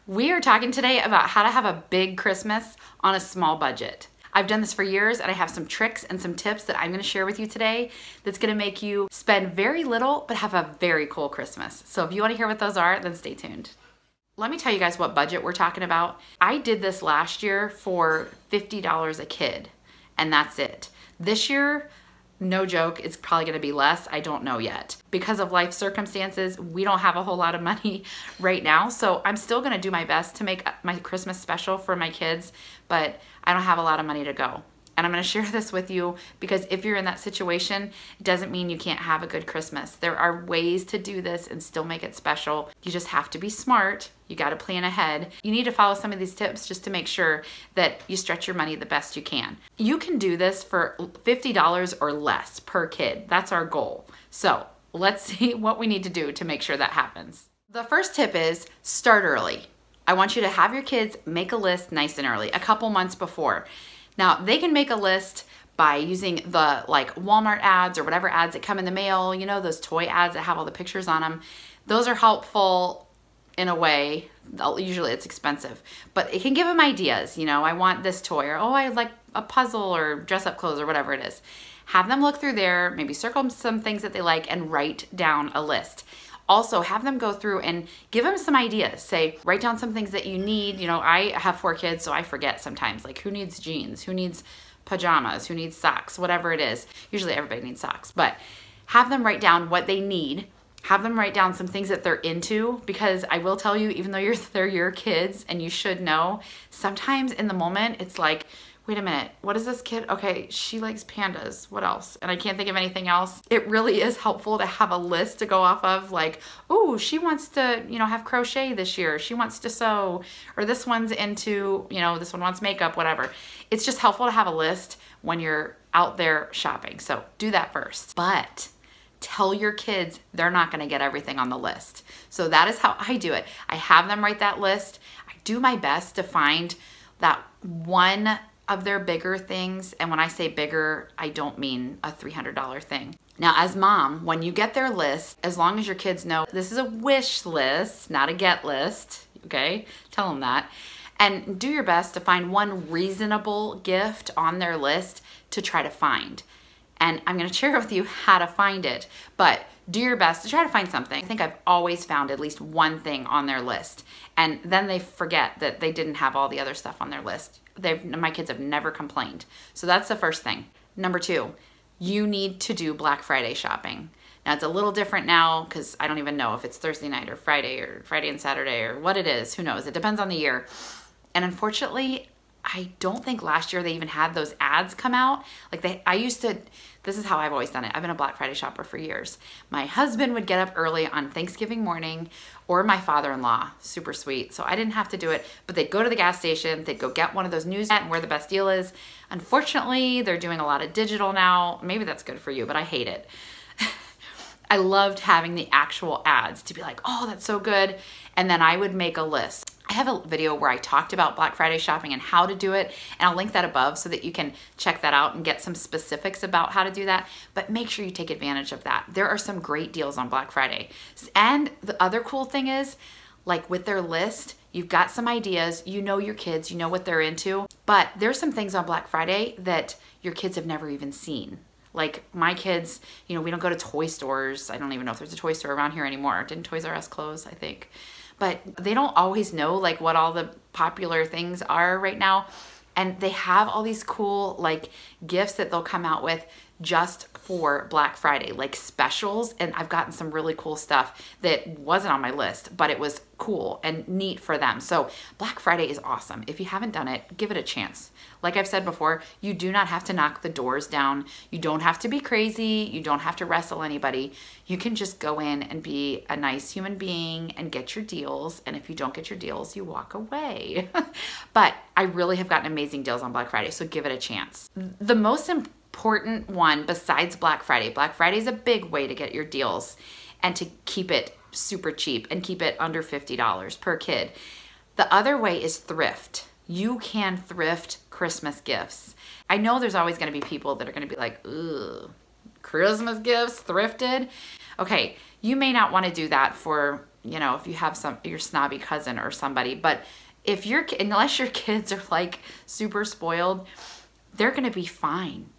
We are talking today about how to have a big Christmas on a small budget. I've done this for years and I have some tricks and some tips that I'm gonna share with you today that's gonna make you spend very little but have a very cool Christmas. So if you wanna hear what those are, then stay tuned. Let me tell you guys what budget we're talking about. I did this last year for $50 a kid and that's it. This year, no joke, it's probably gonna be less. I don't know yet. Because of life circumstances, we don't have a whole lot of money right now. So I'm still gonna do my best to make my Christmas special for my kids, but I don't have a lot of money to go. And I'm gonna share this with you because if you're in that situation, it doesn't mean you can't have a good Christmas. There are ways to do this and still make it special. You just have to be smart. You gotta plan ahead. You need to follow some of these tips just to make sure that you stretch your money the best you can. You can do this for $50 or less per kid. That's our goal. So let's see what we need to do to make sure that happens. The first tip is start early. I want you to have your kids make a list nice and early, a couple months before. Now, they can make a list by using the Walmart ads or whatever ads that come in the mail, you know, those toy ads that have all the pictures on them. Those are helpful in a way. Usually it's expensive, but it can give them ideas. You know, I want this toy, or oh, I like a puzzle or dress up clothes or whatever it is. Have them look through there, maybe circle some things that they like and write down a list. Also, have them go through and give them some ideas. Say, write down some things that you need. You know, I have 4 kids, so I forget sometimes, like who needs jeans, who needs pajamas, who needs socks, whatever it is. Usually everybody needs socks, but have them write down what they need. Have them write down some things that they're into, because I will tell you, even though they're your kids and you should know, sometimes in the moment, it's like, wait a minute, what is this kid? Okay, she likes pandas. What else? And I can't think of anything else. It really is helpful to have a list to go off of, like, oh, she wants to, you know, have crochet this year. She wants to sew, or this one's into, you know, this one wants makeup, whatever. It's just helpful to have a list when you're out there shopping. So do that first. But tell your kids they're not gonna get everything on the list. So that is how I do it. I have them write that list. I do my best to find that one of their bigger things. And when I say bigger, I don't mean a $300 thing. Now, as mom, when you get their list, as long as your kids know this is a wish list, not a get list, okay? Tell them that. And do your best to find one reasonable gift on their list to try to find. And I'm gonna share with you how to find it, but do your best to try to find something. I think I've always found at least one thing on their list, and then they forget that they didn't have all the other stuff on their list. My kids have never complained. So that's the first thing. Number 2, you need to do Black Friday shopping. Now it's a little different now because I don't even know if it's Thursday night or Friday and Saturday or what it is. Who knows? It depends on the year. And unfortunately, I don't think last year they even had those ads come out. This is how I've always done it. I've been a Black Friday shopper for years. My husband would get up early on Thanksgiving morning, or my father-in-law, super sweet. So I didn't have to do it, but they'd go to the gas station, they'd go get one of those news and where the best deal is. Unfortunately, they're doing a lot of digital now. Maybe that's good for you, but I hate it. I loved having the actual ads to be like, oh, that's so good. And then I would make a list. I have a video where I talked about Black Friday shopping and how to do it, and I'll link that above so that you can check that out and get some specifics about how to do that, but make sure you take advantage of that. There are some great deals on Black Friday. And the other cool thing is, like with their list, you've got some ideas, you know your kids, you know what they're into, but there's some things on Black Friday that your kids have never even seen. Like my kids, you know, we don't go to toy stores. I don't even know if there's a toy store around here anymore. Didn't Toys R Us close, I think? But they don't always know like what all the popular things are right now. And they have all these cool like gifts that they'll come out with just for Black Friday, like specials. And I've gotten some really cool stuff that wasn't on my list, but it was cool and neat for them. So Black Friday is awesome. If you haven't done it, give it a chance. Like I've said before, you do not have to knock the doors down. You don't have to be crazy. You don't have to wrestle anybody. You can just go in and be a nice human being and get your deals. And if you don't get your deals, you walk away. But I really have gotten amazing deals on Black Friday, so give it a chance. The most important one besides Black Friday is a big way to get your deals and to keep it super cheap and keep it under $50 per kid. The other way is thrift. You can thrift Christmas gifts. I know there's always going to be people that are going to be like, ugh, Christmas gifts thrifted. Okay, you may not want to do that for you know, if you have your snobby cousin or somebody, but unless your kids are like super spoiled, they're going to be fine.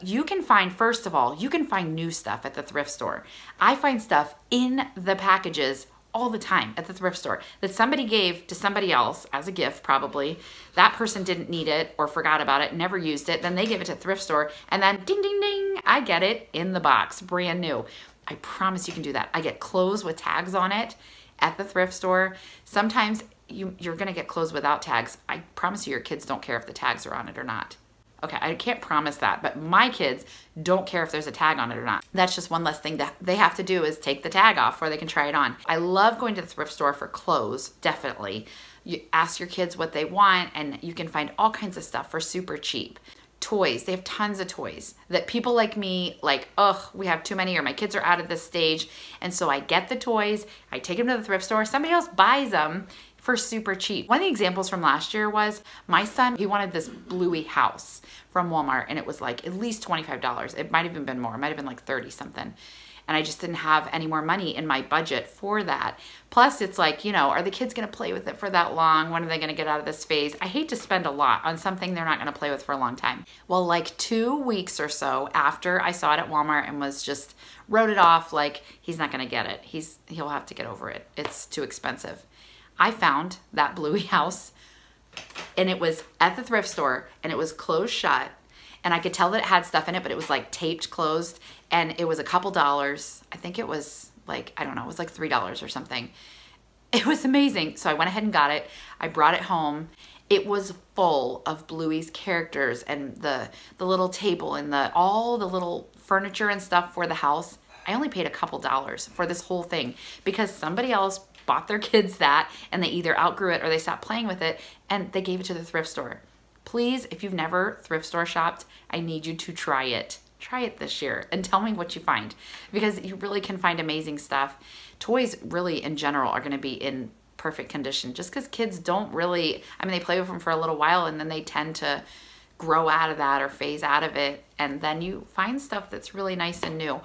You can find, first of all, you can find new stuff at the thrift store. I find stuff in the packages all the time at the thrift store that somebody gave to somebody else as a gift, probably. That person didn't need it or forgot about it, never used it. Then they give it to the thrift store and then ding, ding, ding, I get it in the box, brand new. I promise you can do that. I get clothes with tags on it at the thrift store. Sometimes you're gonna get clothes without tags. I promise you your kids don't care if the tags are on it or not. Okay, I can't promise that, but my kids don't care if there's a tag on it or not. That's just one less thing that they have to do is take the tag off before they can try it on. I love going to the thrift store for clothes, definitely. You ask your kids what they want and you can find all kinds of stuff for super cheap. Toys, they have tons of toys that people like me, like, ugh, we have too many or my kids are out of this stage. And so I get the toys, I take them to the thrift store, somebody else buys them for super cheap. One of the examples from last year was my son, he wanted this Bluey house from Walmart and it was like at least $25. It might have even been more, it might have been like 30 something. And I just didn't have any more money in my budget for that. Plus it's like, you know, are the kids gonna play with it for that long? When are they gonna get out of this phase? I hate to spend a lot on something they're not gonna play with for a long time. Well, like 2 weeks or so after I saw it at Walmart and wrote it off like he's not gonna get it. He'll have to get over it. It's too expensive. I found that Bluey house and it was at the thrift store and it was closed shut and I could tell that it had stuff in it, but it was like taped closed and it was a couple dollars. I think it was like, I don't know, it was like $3 or something. It was amazing. So I went ahead and got it. I brought it home. It was full of Bluey's characters and the little table and all the little furniture and stuff for the house. I only paid a couple dollars for this whole thing because somebody else bought their kids that and they either outgrew it or they stopped playing with it and they gave it to the thrift store. Please, if you've never thrift store shopped, I need you to try it. Try it this year and tell me what you find because you really can find amazing stuff. Toys really in general are gonna be in perfect condition just because kids don't really, I mean, they play with them for a little while and then they tend to grow out of that or phase out of it and then you find stuff that's really nice and new.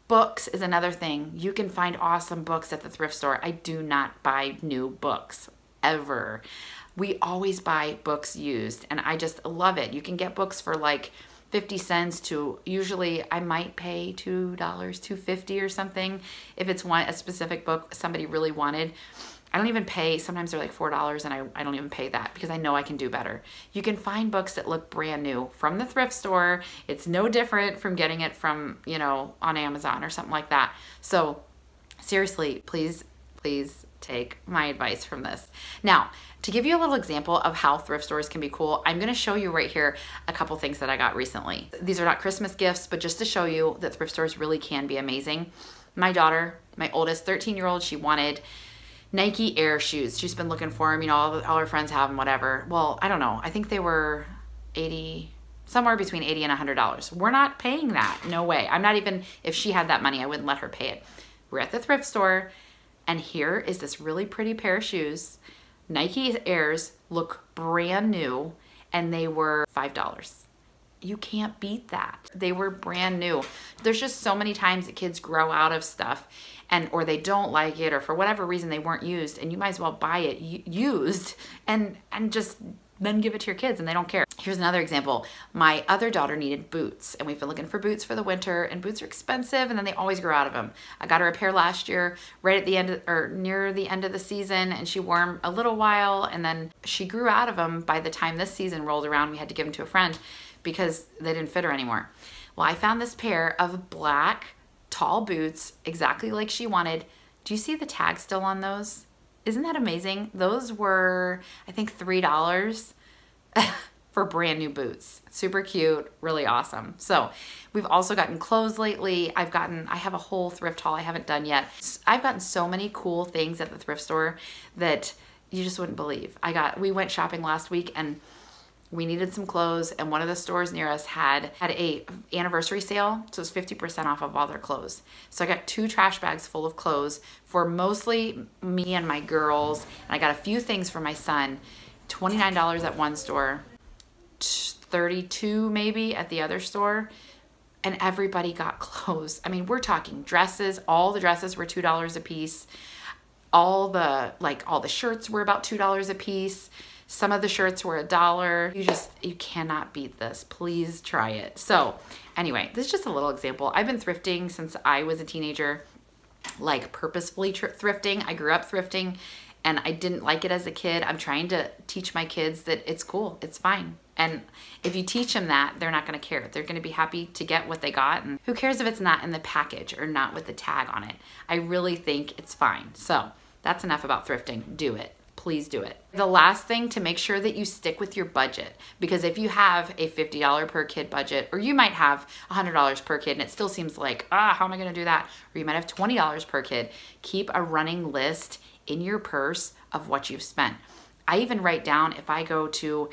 Books is another thing. You can find awesome books at the thrift store. I do not buy new books, ever. We always buy books used, and I just love it. You can get books for like 50 cents to usually I might pay $2, $2.50 or something if it's a specific book somebody really wanted. I don't even pay, sometimes they're like $4 and I don't even pay that because I know I can do better. You can find books that look brand new from the thrift store. It's no different from getting it from, you know, on Amazon or something like that. So seriously, please, please take my advice from this. Now, to give you a little example of how thrift stores can be cool, I'm gonna show you right here a couple things that I got recently. These are not Christmas gifts, but just to show you that thrift stores really can be amazing. My daughter, my oldest 13-year-old, she wanted Nike Air shoes. She's been looking for them, you know, all her friends have them, whatever. Well, I don't know. I think they were somewhere between $80 and $100. We're not paying that. No way. I'm not even, if she had that money, I wouldn't let her pay it. We're at the thrift store and here is this really pretty pair of shoes. Nike Airs look brand new and they were $5. You can't beat that. They were brand new. There's just so many times that kids grow out of stuff or they don't like it or for whatever reason they weren't used and you might as well buy it used and just then give it to your kids and they don't care. Here's another example. My other daughter needed boots and we've been looking for boots for the winter and boots are expensive and then they always grow out of them. I got her a pair last year right at the end or near the end of the season and she wore them a little while and then she grew out of them by the time this season rolled around. We had to give them to a friend because they didn't fit her anymore. Well, I found this pair of black tall boots exactly like she wanted. Do you see the tag still on those? Isn't that amazing? Those were, I think, $3 for brand new boots. Super cute, really awesome. So we've also gotten clothes lately. I have a whole thrift haul I haven't done yet. I've gotten so many cool things at the thrift store that you just wouldn't believe. We went shopping last week and we needed some clothes and one of the stores near us had a anniversary sale. So it was 50% off of all their clothes. So I got 2 trash bags full of clothes for mostly me and my girls. And I got a few things for my son. $29 at one store, $32 maybe at the other store. And everybody got clothes. I mean, we're talking dresses. All the dresses were $2 a piece. all the shirts were about $2 a piece. Some of the shirts were $1. You cannot beat this. Please try it. So anyway, this is just a little example. I've been thrifting since I was a teenager, like purposefully thrifting. I grew up thrifting and I didn't like it as a kid. I'm trying to teach my kids that it's cool, it's fine. And if you teach them that, they're not gonna care. They're gonna be happy to get what they got, and who cares if it's not in the package or not with the tag on it. I really think it's fine. So that's enough about thrifting. Do it. Please do it. The last thing, to make sure that you stick with your budget, because if you have a $50 per kid budget, or you might have $100 per kid and it still seems like, how am I gonna do that? Or you might have $20 per kid. Keep a running list in your purse of what you've spent. I even write down, if I go to,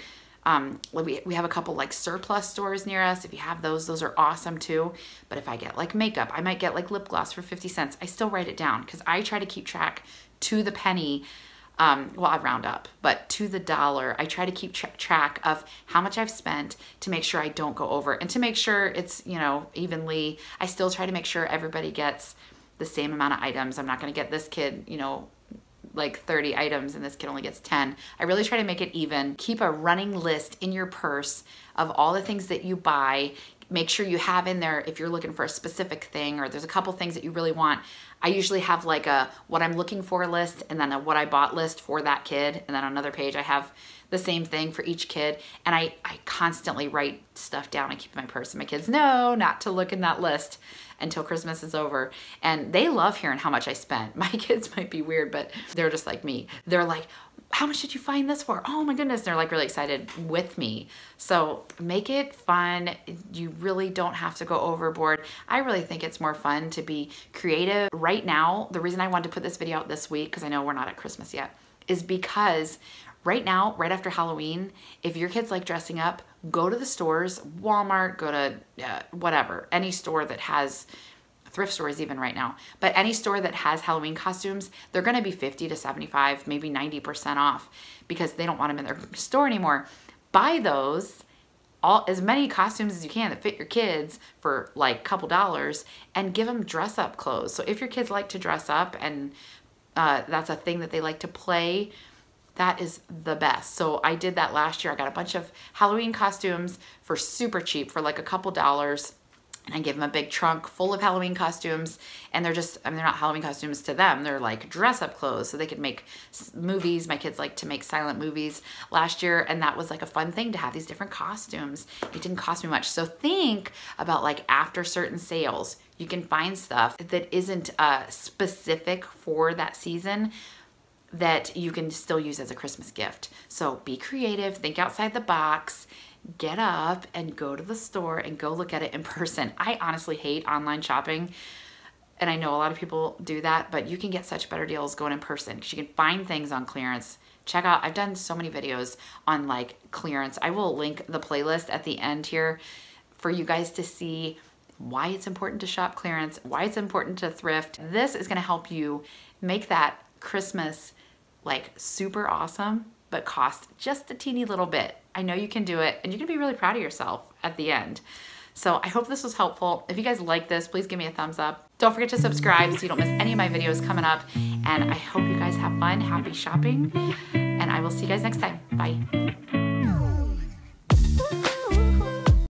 we have a couple like surplus stores near us. If you have those are awesome too. But if I get like makeup, I might get like lip gloss for 50 cents. I still write it down because I try to keep track to the penny. Well, I round up, but to the dollar, I try to keep track of how much I've spent to make sure I don't go over, and to make sure it's, evenly. I still try to make sure everybody gets the same amount of items. I'm not going to get this kid, like 30 items and this kid only gets 10. I really try to make it even. Keep a running list in your purse of all the things that you buy. Make sure you have in there, if you're looking for a specific thing or there's a couple things that you really want. I usually have like a what I'm looking for list and then a what I bought list for that kid. And then on another page, I have the same thing for each kid. And I constantly write stuff down and keep in my purse. And my kids know not to look in that list until Christmas is over. And they love hearing how much I spent. My kids might be weird, but they're just like me. They're like, how much did you find this for? Oh my goodness. They're like really excited with me. So make it fun. You really don't have to go overboard. I really think it's more fun to be creative. Right now, the reason I wanted to put this video out this week, because I know we're not at Christmas yet, is because right now, right after Halloween, if your kids like dressing up, go to the stores, Walmart, go to whatever, any store that has, thrift stores even right now, but any store that has Halloween costumes, they're gonna be 50 to 75, maybe 90% off because they don't want them in their store anymore. Buy those, as many costumes as you can that fit your kids for like a couple dollars, and give them dress up clothes. So if your kids like to dress up and that's a thing that they like to play, that is the best. So I did that last year. I got a bunch of Halloween costumes for super cheap, for like a couple dollars. And I gave them a big trunk full of Halloween costumes, and they're just, they're not Halloween costumes to them. They're like dress up clothes so they could make movies. My kids like to make silent movies last year, and that was like a fun thing to have these different costumes. It didn't cost me much. So think about like after certain sales, you can find stuff that isn't specific for that season that you can still use as a Christmas gift. So be creative, think outside the box, get up and go to the store and go look at it in person. I honestly hate online shopping, and I know a lot of people do that, but you can get such better deals going in person because you can find things on clearance. Check out, I've done so many videos on like clearance. I will link the playlist at the end here for you guys to see why it's important to shop clearance, why it's important to thrift. This is gonna help you make that Christmas like super awesome, but cost just a teeny little bit. I know you can do it, and you can be really proud of yourself at the end. So I hope this was helpful. If you guys like this, please give me a thumbs up. Don't forget to subscribe so you don't miss any of my videos coming up. And I hope you guys have fun, happy shopping, and I will see you guys next time. Bye.